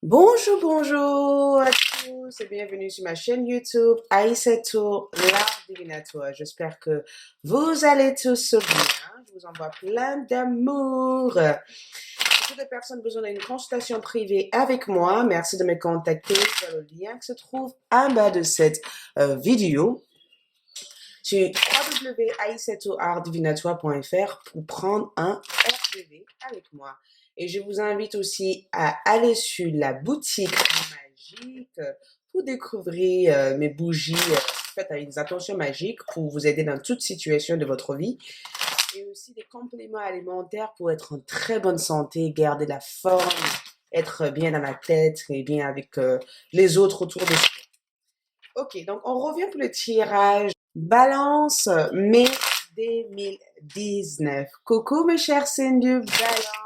Bonjour, bonjour à tous et bienvenue sur ma chaîne YouTube Aïssatou, l'art divinatoire. J'espère que vous allez tous bien. Je vous envoie plein d'amour. Pour toutes les personnes besoin d'une consultation privée avec moi, merci de me contacter via le lien qui se trouve en bas de cette vidéo sur www.aïssatouartdivinatoire.fr pour prendre un RDV avec moi. Et je vous invite aussi à aller sur la boutique magique pour découvrir mes bougies faites avec des intentions magiques pour vous aider dans toute situation de votre vie. Et aussi des compléments alimentaires pour être en très bonne santé, garder la forme, être bien dans la tête et bien avec les autres autour de soi. Ok, donc on revient pour le tirage Balance mai 2019. Coucou mes chers signes du Balance.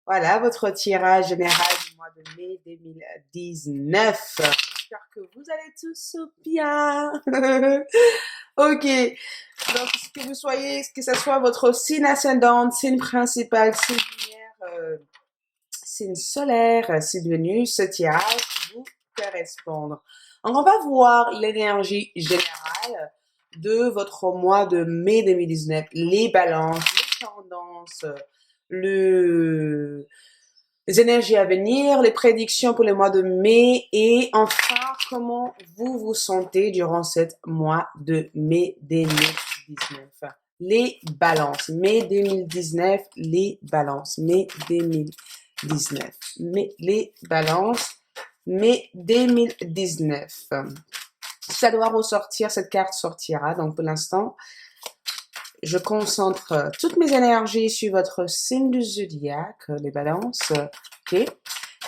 Voilà votre tirage général du mois de mai 2019. J'espère que vous allez tous bien. Ok, donc que vous soyez, que ce soit votre signe ascendant, signe principal, signe lumière, signe solaire, signe Vénus, ce tirage vous correspondre. Donc, on va voir l'énergie générale de votre mois de mai 2019, les balances, les tendances, les énergies à venir, les prédictions pour le mois de mai et enfin, comment vous vous sentez durant cette mois de mai 2019. Les balances, mai 2019, les balances, mai 2019, mais les balances, mai 2019. Ça doit ressortir, cette carte sortira. Donc pour l'instant, je concentre toutes mes énergies sur votre signe du zodiaque, les balances. Ok.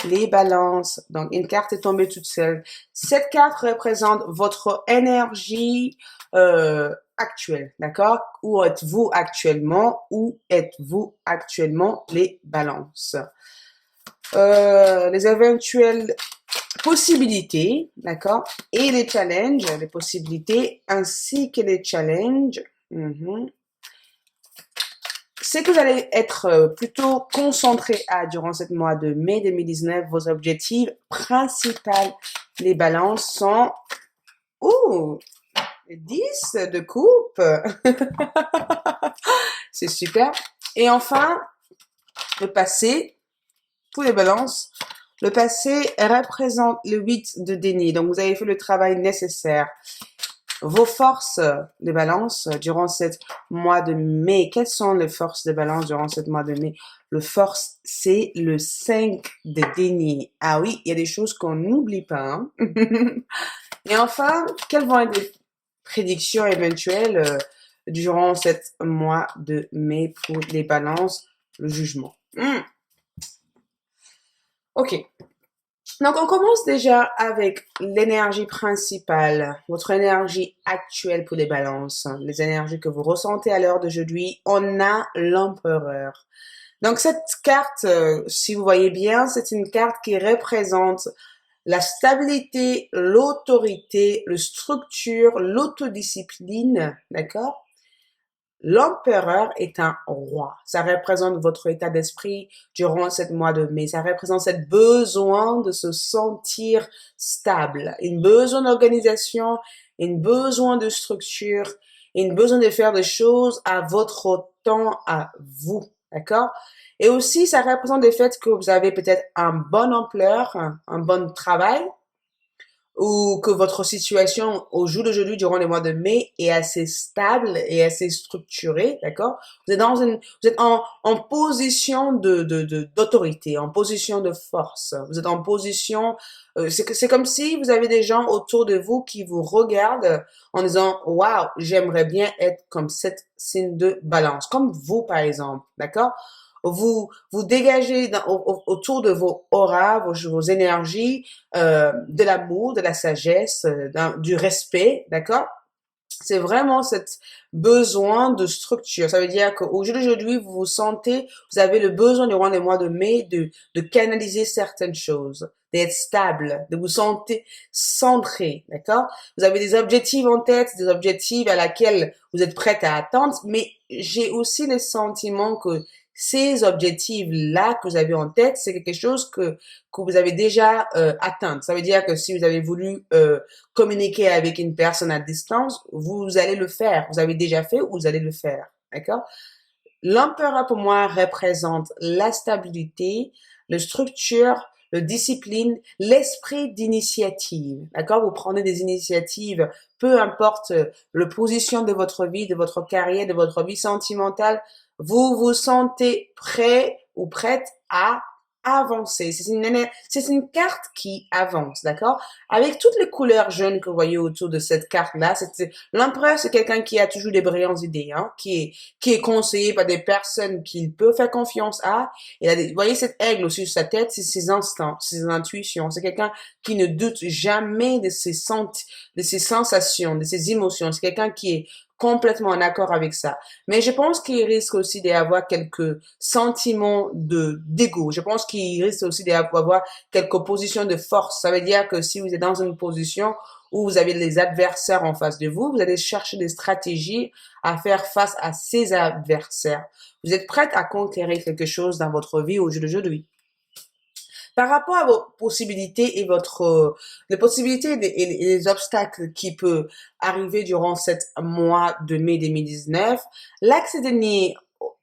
Les balances. Donc une carte est tombée toute seule. Cette carte représente votre énergie actuelle, d'accord? Où êtes-vous actuellement? Où êtes-vous actuellement, les balances? Les éventuelles possibilités, d'accord? Et les challenges, les possibilités ainsi que les challenges. C'est que vous allez être plutôt concentré durant ce mois de mai 2019, vos objectifs principaux, les balances sont, 10 de coupe. C'est super. Et enfin, le passé, pour les balances, le passé représente le 8 de déni. Donc, vous avez fait le travail nécessaire. Vos forces de balance durant ce mois de mai. Quelles sont les forces de balance durant ce mois de mai? Le force, c'est le 5 de déni. Ah oui, il y a des choses qu'on n'oublie pas. Hein? Et enfin, quelles vont être les prédictions éventuelles durant ce mois de mai pour les balances? Le jugement. Ok. Donc, on commence déjà avec l'énergie principale, votre énergie actuelle pour les balances, les énergies que vous ressentez à l'heure d'aujourd'hui. On a l'empereur. Donc, cette carte, si vous voyez bien, c'est une carte qui représente la stabilité, l'autorité, la structure, l'autodiscipline, d'accord? L'empereur est un roi. Ça représente votre état d'esprit durant ce mois de mai. Ça représente ce besoin de se sentir stable, une besoin d'organisation, une besoin de structure, une besoin de faire des choses à votre temps, à vous. D'accord? Et aussi, ça représente le fait que vous avez peut-être un bon ampleur, un bon travail, ou que votre situation au jour d'aujourd'hui durant les mois de mai est assez stable et assez structurée, d'accord? Vous êtes en position d'autorité, en position de force. Vous êtes en position, c'est comme si vous avez des gens autour de vous qui vous regardent en disant, waouh, j'aimerais bien être comme cette signe de balance, comme vous par exemple, d'accord? Vous dégagez autour de vos auras, vos énergies, de l'amour, de la sagesse, du respect, d'accord? C'est vraiment cet besoin de structure. Ça veut dire qu'au jour d'aujourd'hui, vous vous sentez, vous avez le besoin durant les mois de mai de canaliser certaines choses, d'être stable, de vous sentir centré, d'accord? Vous avez des objectifs en tête, des objectifs à laquelle vous êtes prête à attendre, mais j'ai aussi le sentiment que ces objectifs-là que vous avez en tête, c'est quelque chose que vous avez déjà atteint. Ça veut dire que si vous avez voulu communiquer avec une personne à distance, vous allez le faire. Vous avez déjà fait ou vous allez le faire. D'accord? L'empereur pour moi représente la stabilité, la structure, la discipline, l'esprit d'initiative. D'accord? Vous prenez des initiatives, peu importe la position de votre vie, de votre carrière, de votre vie sentimentale, vous vous sentez prêt ou prête à avancer. C'est une carte qui avance, d'accord? Avec toutes les couleurs jaunes que vous voyez autour de cette carte-là, l'empereur, c'est quelqu'un qui a toujours des brillantes idées, hein, qui est conseillé par des personnes qu'il peut faire confiance à. Vous voyez cette aigle au-dessus de sa tête, c'est ses instants, ses intuitions. C'est quelqu'un qui ne doute jamais de de ses sensations, de ses émotions. C'est quelqu'un qui est complètement en accord avec ça. Mais je pense qu'il risque aussi d'avoir quelques sentiments d'ego. Je pense qu'il risque aussi d'avoir quelques positions de force. Ça veut dire que si vous êtes dans une position où vous avez les adversaires en face de vous, vous allez chercher des stratégies à faire face à ces adversaires. Vous êtes prête à conquérir quelque chose dans votre vie au jour d'aujourd'hui. Par rapport à vos possibilités et les possibilités et les obstacles qui peuvent arriver durant cet mois de mai 2019, l'axe dernier,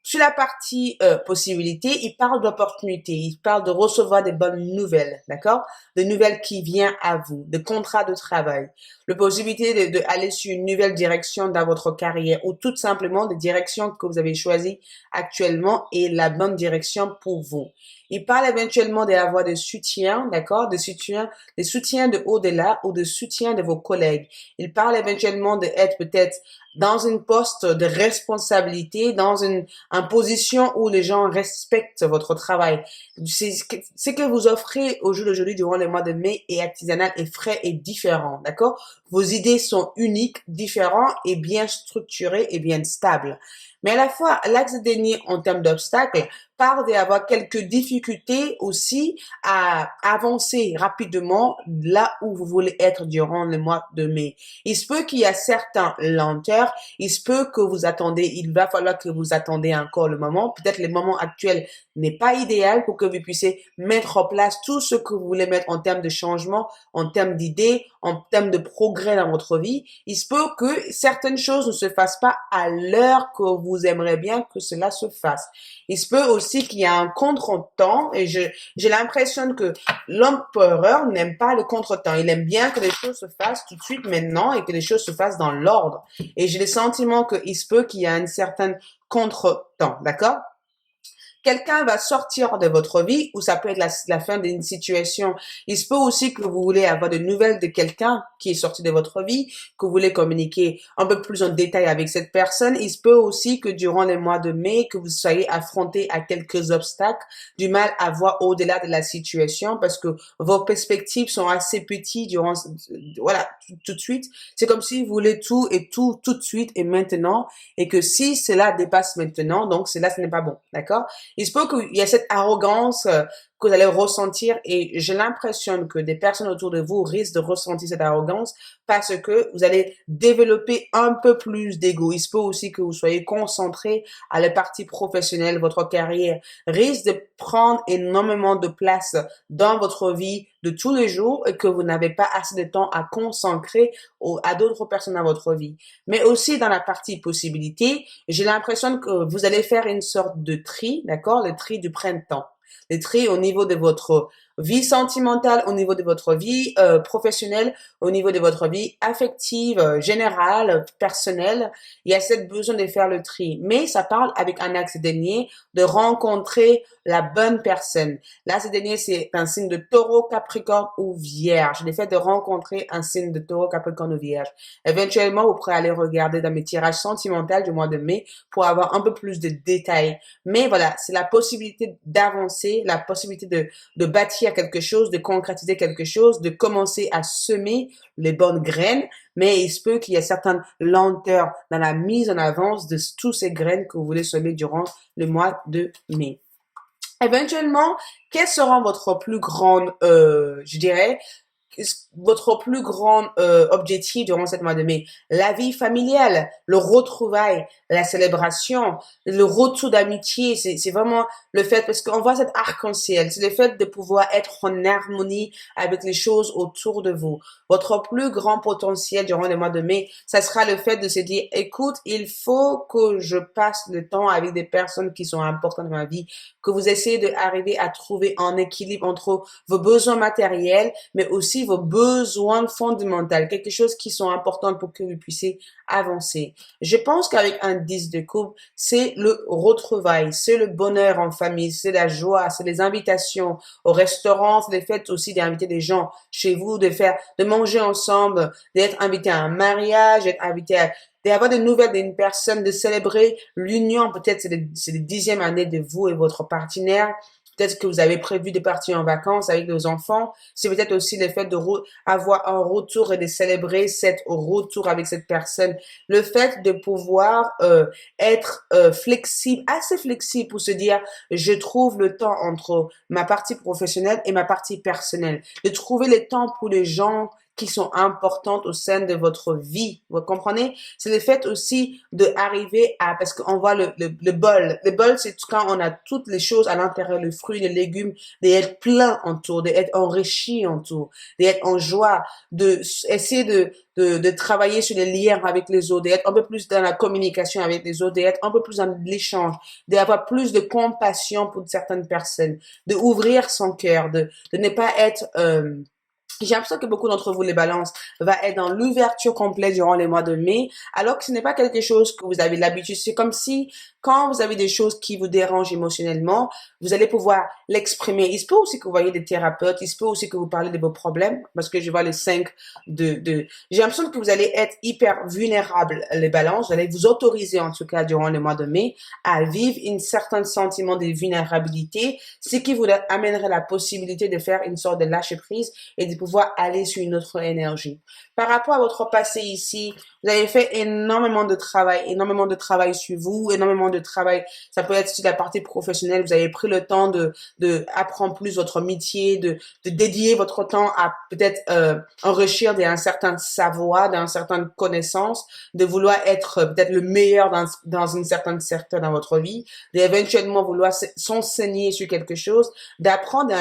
sur la partie possibilité, il parle d'opportunité, il parle de recevoir des bonnes nouvelles, d'accord? Des nouvelles qui viennent à vous, des contrats de travail, la possibilité de aller sur une nouvelle direction dans votre carrière ou tout simplement des directions que vous avez choisies actuellement et la bonne direction pour vous. Il parle éventuellement d'avoir des soutiens, d'accord? Des soutiens de au-delà ou de soutien de vos collègues. Il parle éventuellement d'être peut-être dans une poste de responsabilité, dans une position où les gens respectent votre travail. Ce que vous offrez au jour d'aujourd'hui durant le mois de mai est artisanal et frais et différent, d'accord? Vos idées sont uniques, différentes et bien structurées et bien stables. Mais à la fois, l'axe dernier en termes d'obstacles parle d'avoir quelques difficultés aussi à avancer rapidement là où vous voulez être durant le mois de mai. Il se peut qu'il y a certaines lenteurs, il se peut que vous attendez, il va falloir que vous attendez encore le moment. Peut-être le moment actuel n'est pas idéal pour que vous puissiez mettre en place tout ce que vous voulez mettre en termes de changement, en termes d'idées, en termes de progrès dans votre vie. Il se peut que certaines choses ne se fassent pas à l'heure que vous aimeriez bien que cela se fasse. Il se peut aussi qu'il y a un contretemps et j'ai l'impression que l'empereur n'aime pas le contretemps. Il aime bien que les choses se fassent tout de suite maintenant et que les choses se fassent dans l'ordre. Et j'ai le sentiment qu'il se peut qu'il y a un certain contretemps, d'accord? Quelqu'un va sortir de votre vie ou ça peut être la fin d'une situation. Il se peut aussi que vous voulez avoir de nouvelles de quelqu'un qui est sorti de votre vie, que vous voulez communiquer un peu plus en détail avec cette personne. Il se peut aussi que durant les mois de mai, que vous soyez affronté à quelques obstacles, du mal à voir au-delà de la situation parce que vos perspectives sont assez petites durant, voilà, tout de suite. C'est comme si vous voulez tout et tout de suite et maintenant et que si cela dépasse maintenant, donc cela, ce n'est pas bon, d'accord? Il se peut qu'il y ait cette arrogance que vous allez ressentir et j'ai l'impression que des personnes autour de vous risquent de ressentir cette arrogance parce que vous allez développer un peu plus d'ego. Il se peut aussi que vous soyez concentré à la partie professionnelle. Votre carrière risque de prendre énormément de place dans votre vie de tous les jours et que vous n'avez pas assez de temps à consacrer à d'autres personnes dans votre vie. Mais aussi dans la partie possibilité, j'ai l'impression que vous allez faire une sorte de tri, d'accord? Le tri du printemps. Le tri au niveau de votre vie sentimentale, au niveau de votre vie professionnelle, au niveau de votre vie affective, générale, personnelle. Il y a cette besoin de faire le tri. Mais ça parle avec un axe dernier de rencontrer la bonne personne. L'axe dernier, c'est un signe de taureau, capricorne ou vierge. Le fait de rencontrer un signe de taureau, capricorne ou vierge. Éventuellement, vous pourrez aller regarder dans mes tirages sentimentaux du mois de mai pour avoir un peu plus de détails. Mais voilà, c'est la possibilité d'avancer, la possibilité de bâtir quelque chose, de concrétiser quelque chose, de commencer à semer les bonnes graines, mais il se peut qu'il y ait certaines lenteurs dans la mise en avance de toutes ces graines que vous voulez semer durant le mois de mai. Éventuellement, quelles seront votre plus grande, je dirais, votre plus grand objectif durant cette mois de mai? La vie familiale, le retrouvail, la célébration, le retour d'amitié. C'est vraiment le fait, parce qu'on voit cet arc-en-ciel, c'est le fait de pouvoir être en harmonie avec les choses autour de vous. Votre plus grand potentiel durant le mois de mai, ça sera le fait de se dire, écoute, il faut que je passe le temps avec des personnes qui sont importantes dans ma vie, que vous essayez d'arriver à trouver un équilibre entre vos besoins matériels, mais aussi vos besoins fondamentaux, quelque chose qui sont importants pour que vous puissiez avancer. Je pense qu'avec un 10 de coupe, c'est le retrouvail, c'est le bonheur en famille, c'est la joie, c'est les invitations au restaurant, c'est le fait aussi d'inviter des gens chez vous, de manger ensemble, d'être invité à un mariage, d'être invité à d'avoir des nouvelles d'une personne, de célébrer l'union. Peut-être c'est le 10e année de vous et votre partenaire. Peut-être que vous avez prévu de partir en vacances avec vos enfants. C'est peut-être aussi le fait de avoir un retour et de célébrer cet retour avec cette personne. Le fait de pouvoir être flexible, assez flexible pour se dire, je trouve le temps entre ma partie professionnelle et ma partie personnelle. De trouver le temps pour les gens qui sont importantes au sein de votre vie. Vous comprenez? C'est le fait aussi de arriver à, parce qu'on voit le bol. Le bol, c'est quand on a toutes les choses à l'intérieur, le fruit, les légumes, d'être plein en tout, d'être enrichi en tout, d'être en joie, de essayer de travailler sur les liens avec les autres, d'être un peu plus dans la communication avec les autres, d'être un peu plus dans l'échange, d'avoir plus de compassion pour certaines personnes, de ouvrir son cœur, de ne pas être, j'ai l'impression que beaucoup d'entre vous, les balances, va être dans l'ouverture complète durant les mois de mai, alors que ce n'est pas quelque chose que vous avez l'habitude. C'est comme si, quand vous avez des choses qui vous dérangent émotionnellement, vous allez pouvoir l'exprimer. Il se peut aussi que vous voyez des thérapeutes, il se peut aussi que vous parlez de vos problèmes, parce que je vois les 5 j'ai l'impression que vous allez être hyper vulnérable, les balances. Vous allez vous autoriser, en tout cas, durant le mois de mai, à vivre un certain sentiment de vulnérabilité, ce qui vous amènerait la possibilité de faire une sorte de lâcher prise et de pouvoir aller sur une autre énergie. Par rapport à votre passé ici, vous avez fait énormément de travail sur vous, énormément de travail. Ça peut être sur la partie professionnelle. Vous avez pris le temps de apprendre plus votre métier, de dédier votre temps à peut-être enrichir d'un certain savoir, d'un certaine connaissance, de vouloir être peut-être le meilleur dans une certaine secteur dans votre vie, d'éventuellement vouloir s'enseigner sur quelque chose, d'apprendre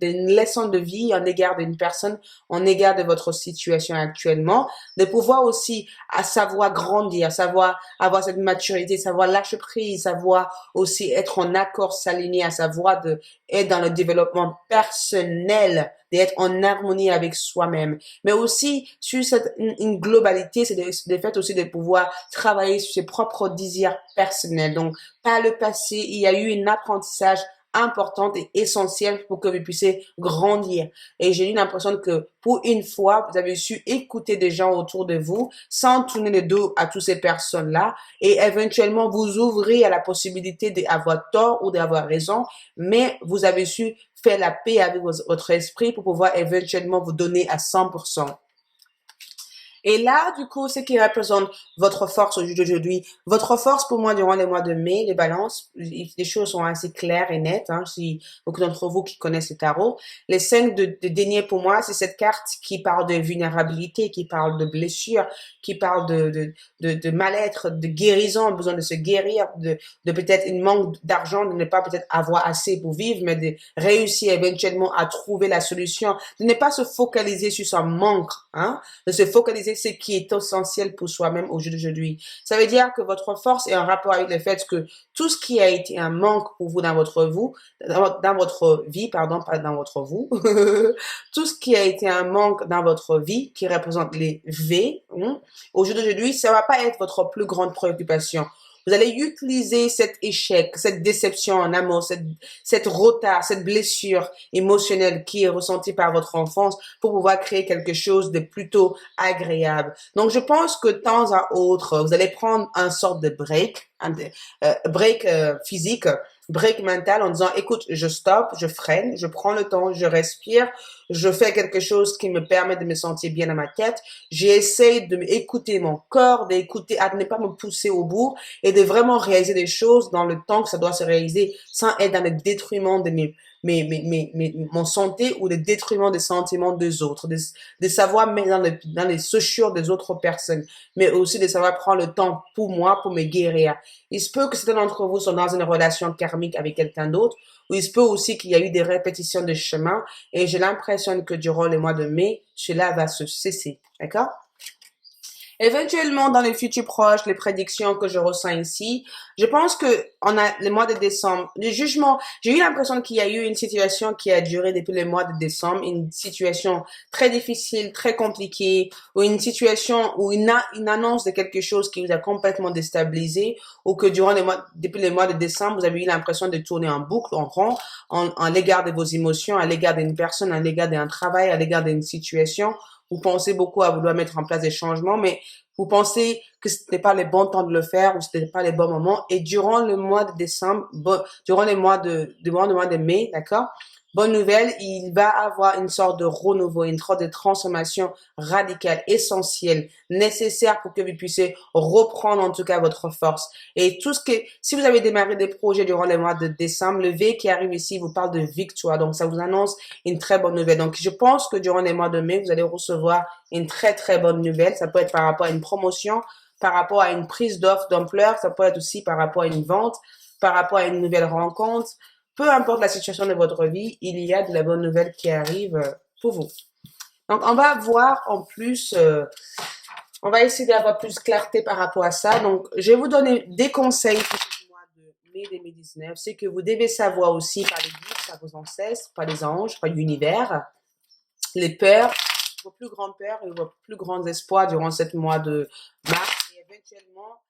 une leçon de vie en égard d'une personne, en égard de votre situation actuellement, de pouvoir aussi à savoir grandir, savoir avoir cette maturité, savoir lâcher prise, savoir aussi être en accord, s'aligner, à savoir de être dans le développement personnel, d'être en harmonie avec soi-même. Mais aussi, sur une globalité, c'est le fait aussi de pouvoir travailler sur ses propres désirs personnels. Donc, par le passé, il y a eu un apprentissage importante et essentielle pour que vous puissiez grandir. Et j'ai eu l'impression que pour une fois, vous avez su écouter des gens autour de vous sans tourner le dos à toutes ces personnes-là et éventuellement vous ouvrir à la possibilité d'avoir tort ou d'avoir raison, mais vous avez su faire la paix avec votre esprit pour pouvoir éventuellement vous donner à 100%. Et là, du coup, ce qui représente votre force au jour d'aujourd'hui. Votre force pour moi durant les mois de mai, les balances, les choses sont assez claires et nettes. Hein, si beaucoup d'entre vous qui connaissent le tarot. Les 5 de denier pour moi, c'est cette carte qui parle de vulnérabilité, qui parle de blessure, qui parle de mal-être, de guérison, besoin de se guérir, de peut-être une manque d'argent, de ne pas peut-être avoir assez pour vivre, mais de réussir éventuellement à trouver la solution, de ne pas se focaliser sur son manque, hein, de se focaliser ce qui est essentiel pour soi-même au jour d'aujourd'hui. Ça veut dire que votre force est en rapport avec le fait que tout ce qui a été un manque pour vous dans votre vie, pardon, pas dans votre vous, tout ce qui a été un manque dans votre vie, qui représente les V, au jour d'aujourd'hui, ça va pas être votre plus grande préoccupation. Vous allez utiliser cet échec, cette déception en amour, cette retard, cette blessure émotionnelle qui est ressentie par votre enfance pour pouvoir créer quelque chose de plutôt agréable. Donc, je pense que de temps à autre, vous allez prendre un sorte de break, break physique, break mental en disant, écoute, je stoppe, je freine, je prends le temps, je respire, je fais quelque chose qui me permet de me sentir bien dans ma tête. J'essaie de m'écouter mon corps, d'écouter, à ne pas me pousser au bout et de vraiment réaliser des choses dans le temps que ça doit se réaliser sans être dans le détriment mon santé ou le détriment des sentiments des autres, de savoir mettre dans les chaussures des autres personnes, mais aussi de savoir prendre le temps pour moi, pour me guérir. Il se peut que certains d'entre vous sont dans une relation karmique avec quelqu'un d'autre, ou il se peut aussi qu'il y a eu des répétitions de chemin, et j'ai l'impression que durant le mois de mai, cela va se cesser. D'accord? Éventuellement, dans les futurs proches, les prédictions que je ressens ici, je pense que on a le mois de décembre, le jugement, j'ai eu l'impression qu'il y a eu une situation qui a duré depuis le mois de décembre, une situation très difficile, très compliquée, ou une situation ou une annonce de quelque chose qui vous a complètement déstabilisé, ou que depuis le mois de décembre, vous avez eu l'impression de tourner en boucle, en rond, en l'égard de vos émotions, à l'égard d'une personne, à l'égard d'un travail, à l'égard d'une situation. Vous pensez beaucoup à vouloir mettre en place des changements, mais vous pensez que ce n'était pas le bon temps de le faire ou ce n'était pas les bons moments. Et durant le mois de décembre, durant durant le mois de mai, d'accord? Bonne nouvelle, il va avoir une sorte de renouveau, une sorte de transformation radicale, essentielle, nécessaire pour que vous puissiez reprendre en tout cas votre force. Et si vous avez démarré des projets durant le mois de décembre, le V qui arrive ici vous parle de victoire. Donc, ça vous annonce une très bonne nouvelle. Donc, je pense que durant les mois de mai, vous allez recevoir une très, très bonne nouvelle. Ça peut être par rapport à une promotion, par rapport à une prise d'offre d'ampleur. Ça peut être aussi par rapport à une vente, par rapport à une nouvelle rencontre. Peu importe la situation de votre vie, il y a de la bonne nouvelle qui arrive pour vous. Donc, on va voir en plus, on va essayer d'avoir plus de clarté par rapport à ça. Donc, je vais vous donner des conseils pour ce mois de mai 2019. C'est que vous devez savoir aussi par les guides, par vos ancêtres, par les anges, par l'univers, les peurs, vos plus grandes peurs et vos plus grands espoirs durant ce mois de mars et éventuellement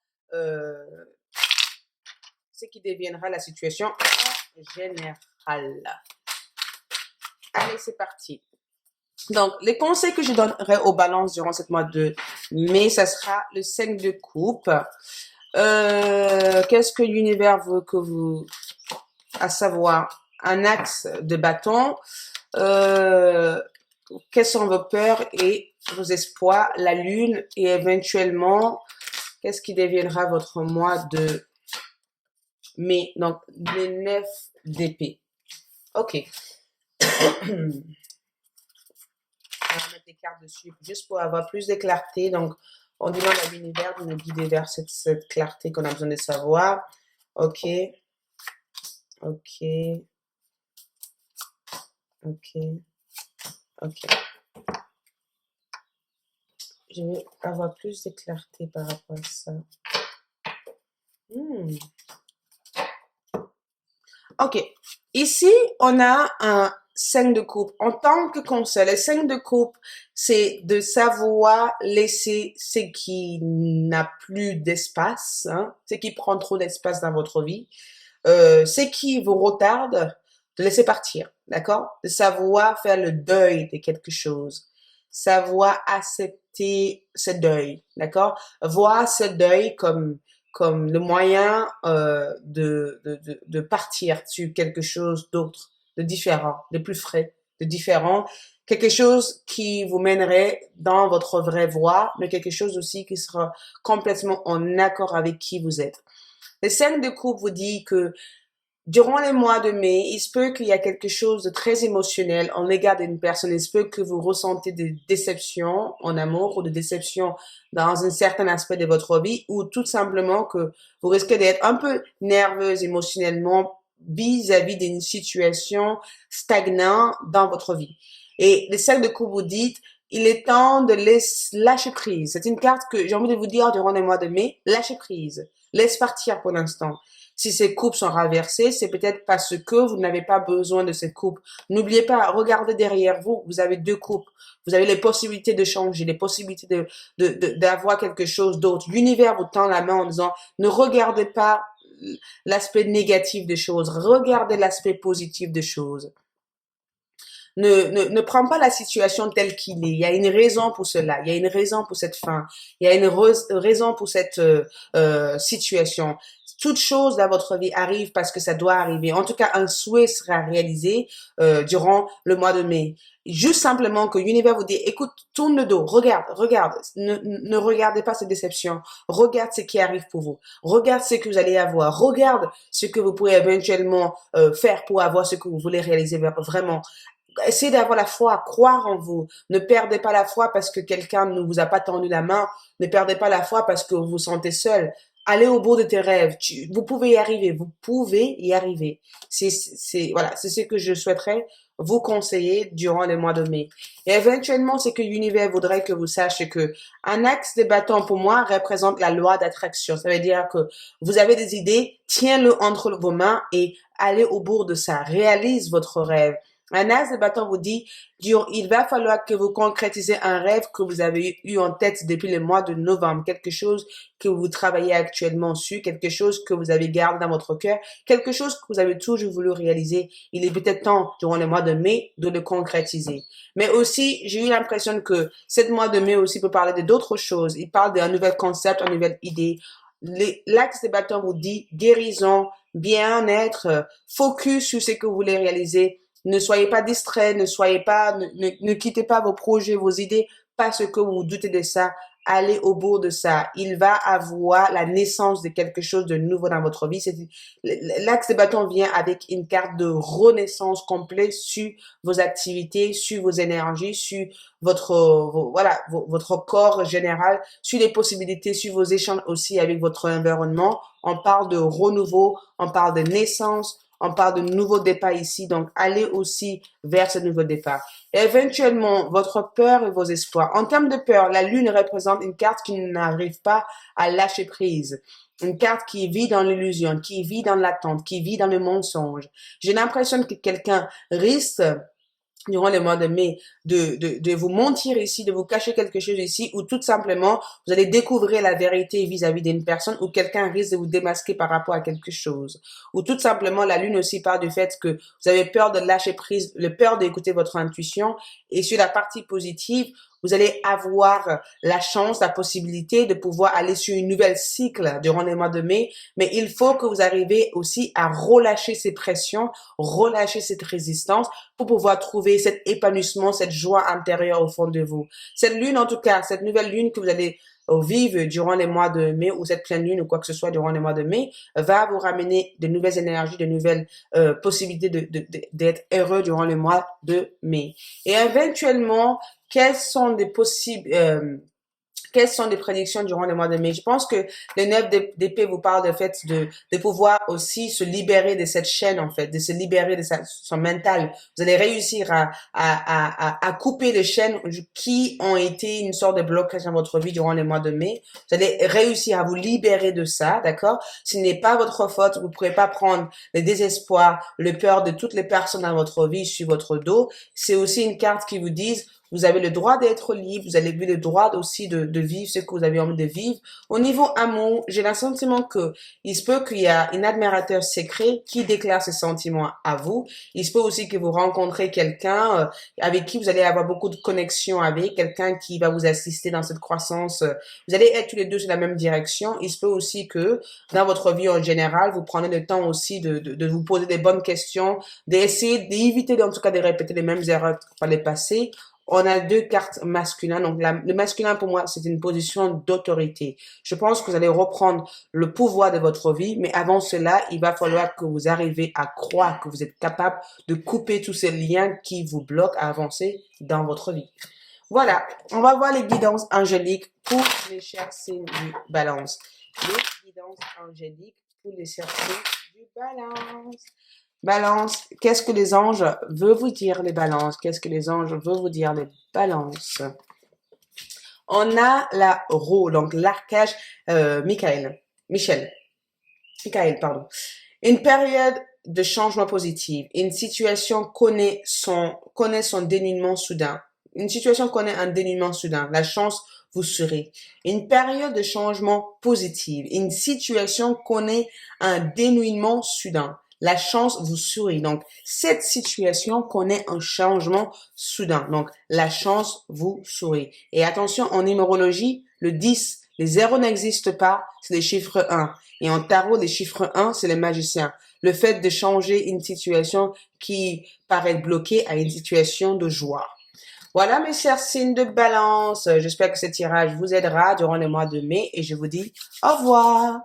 ce qui deviendra la situation en général. Allez, c'est parti. Donc, les conseils que je donnerai aux balances durant ce mois de mai, ça sera le 5 de coupe. Qu'est-ce que l'univers veut que vous, à savoir, un axe de bâton, quelles sont vos peurs et vos espoirs, la lune et éventuellement, qu'est-ce qui deviendra votre mois de mai? Donc, les 9 d'épée. Ok. On va mettre des cartes dessus juste pour avoir plus de clarté. Donc, on demande à l'univers de nous guider vers cette clarté qu'on a besoin de savoir. Ok. Ok. Ok. Ok. Je vais avoir plus de clarté par rapport à ça. Ok. Ici, on a un 5 de coupe. En tant que conseil, le 5 de coupe, c'est de savoir laisser ce qui n'a plus d'espace, hein, ce qui prend trop d'espace dans votre vie, ce qui vous retarde, de laisser partir, d'accord? De savoir faire le deuil de quelque chose, savoir accepter ce deuil, d'accord? Voir ce deuil comme le moyen de partir sur quelque chose d'autre, de différent, de plus frais, de différent, quelque chose qui vous mènerait dans votre vraie voie, mais quelque chose aussi qui sera complètement en accord avec qui vous êtes. Le 5 de coupe vous dit que durant les mois de mai, il se peut qu'il y a quelque chose de très émotionnel en l'égard d'une personne. Il se peut que vous ressentez des déceptions en amour ou des déceptions dans un certain aspect de votre vie ou tout simplement que vous risquez d'être un peu nerveuse émotionnellement vis-à-vis d'une situation stagnante dans votre vie. Et le cercle de coupe vous dit, il est temps de lâcher prise. C'est une carte que j'ai envie de vous dire durant les mois de mai, lâchez prise. Laisse partir pour l'instant. Si ces coupes sont renversées, c'est peut-être parce que vous n'avez pas besoin de ces coupes. N'oubliez pas, regardez derrière vous, vous avez 2 coupes. Vous avez les possibilités de changer, les possibilités d'avoir quelque chose d'autre. L'univers vous tend la main en disant, ne regardez pas l'aspect négatif des choses, regardez l'aspect positif des choses. Ne prends pas la situation telle qu'il est. Il y a une raison pour cela. Il y a une raison pour cette fin. Il y a une raison pour cette situation. toute chose dans votre vie arrive parce que ça doit arriver. En tout cas, un souhait sera réalisé durant le mois de mai. Juste simplement que l'univers vous dit, écoute, tourne le dos, regarde, ne regardez pas ces déceptions, regarde ce qui arrive pour vous, regarde ce que vous allez avoir, regarde ce que vous pourrez éventuellement faire pour avoir ce que vous voulez réaliser vraiment. Essayez d'avoir la foi, croire en vous. Ne perdez pas la foi parce que quelqu'un ne vous a pas tendu la main. Ne perdez pas la foi parce que vous vous sentez seul. Allez au bout de tes rêves. Vous pouvez y arriver. Vous pouvez y arriver. Voilà, c'est ce que je souhaiterais vous conseiller durant le mois de mai. Et éventuellement, c'est que l'univers voudrait que vous sachiez que un axe de bâton pour moi représente la loi d'attraction. Ça veut dire que vous avez des idées, tiens-le entre vos mains et allez au bout de ça. Réalise votre rêve. Un as de bâton vous dit, il va falloir que vous concrétisez un rêve que vous avez eu en tête depuis le mois de novembre, quelque chose que vous travaillez actuellement sur, quelque chose que vous avez gardé dans votre cœur, quelque chose que vous avez toujours voulu réaliser. Il est peut-être temps, durant le mois de mai, de le concrétiser. Mais aussi, j'ai eu l'impression que ce mois de mai aussi peut parler de d'autres choses. Il parle d'un nouvel concept, une nouvelle idée. L'axe des bâtons vous dit guérison, bien-être, focus sur ce que vous voulez réaliser. Ne soyez pas distrait, ne quittez pas vos projets, vos idées, parce que vous doutez de ça. Allez au bout de ça. Il va avoir la naissance de quelque chose de nouveau dans votre vie. L'axe des bâtons vient avec une carte de renaissance complète sur vos activités, sur vos énergies, sur votre corps général, sur les possibilités, sur vos échanges aussi avec votre environnement. On parle de renouveau, on parle de naissance, on parle de nouveau départ ici, donc allez aussi vers ce nouveau départ. Et éventuellement, votre peur et vos espoirs. En termes de peur, la lune représente une carte qui n'arrive pas à lâcher prise. Une carte qui vit dans l'illusion, qui vit dans l'attente, qui vit dans le mensonge. J'ai l'impression que quelqu'un risque durant le mois de mai, de vous mentir ici, de vous cacher quelque chose ici, ou tout simplement, vous allez découvrir la vérité vis-à-vis d'une personne, ou quelqu'un risque de vous démasquer par rapport à quelque chose. Ou tout simplement, la lune aussi part du fait que vous avez peur de lâcher prise, le peur d'écouter votre intuition, et sur la partie positive, vous allez avoir la chance, la possibilité de pouvoir aller sur une nouvelle cycle durant le mois de mai, mais il faut que vous arrivez aussi à relâcher ces pressions, relâcher cette résistance pour pouvoir trouver cet épanouissement, cette joie intérieure au fond de vous. Cette lune, en tout cas, cette nouvelle lune que vous allez vivre durant les mois de mai ou cette pleine lune ou quoi que ce soit durant les mois de mai va vous ramener de nouvelles énergies, de nouvelles possibilités d'être heureux durant le mois de mai. Et éventuellement, quels sont des possibles quelles sont les prédictions durant le mois de mai? Je pense que le 9 d'épée vous parle de fait de pouvoir aussi se libérer de cette chaîne, en fait, de se libérer de son mental. Vous allez réussir à couper les chaînes qui ont été une sorte de blocage dans votre vie durant le mois de mai. Vous allez réussir à vous libérer de ça, d'accord? Ce n'est pas votre faute. Vous ne pourrez pas prendre le désespoir, le peur de toutes les personnes dans votre vie sur votre dos. C'est aussi une carte qui vous dit vous avez le droit d'être libre, vous avez le droit aussi de vivre ce que vous avez envie de vivre. Au niveau amour, j'ai le sentiment que il se peut qu'il y a un admirateur secret qui déclare ses sentiments à vous. Il se peut aussi que vous rencontrez quelqu'un avec qui vous allez avoir beaucoup de connexions avec, quelqu'un qui va vous assister dans cette croissance. Vous allez être tous les deux sur la même direction. Il se peut aussi que dans votre vie en général, vous prenez le temps aussi de vous poser des bonnes questions, d'essayer d'éviter en tout cas de répéter les mêmes erreurs par le passé. On a deux cartes masculines. Donc, le masculin, pour moi, c'est une position d'autorité. Je pense que vous allez reprendre le pouvoir de votre vie, mais avant cela, il va falloir que vous arrivez à croire que vous êtes capable de couper tous ces liens qui vous bloquent à avancer dans votre vie. Voilà. On va voir les guidances angéliques pour les chers signes du balance. Les guidances angéliques pour les chers signes du balance. Balance, qu'est-ce que les anges veulent vous dire les balances? Qu'est-ce que les anges veulent vous dire les balances? On a la roue, donc l'archange Michael, pardon. Une période de changement positif. Une situation connaît son dénouement soudain. Une situation connaît un dénouement soudain. La chance vous sourit. Une période de changement positif. Une situation connaît un dénouement soudain. La chance vous sourit. Donc, cette situation connaît un changement soudain. Donc, la chance vous sourit. Et attention, en numérologie, le 10 Les zéros n'existent pas, c'est les chiffres 1. Et en tarot, les chiffres 1, c'est les magiciens. Le fait de changer une situation qui paraît bloquée à une situation de joie. Voilà mes chers signes de balance. J'espère que ce tirage vous aidera durant le mois de mai et je vous dis au revoir.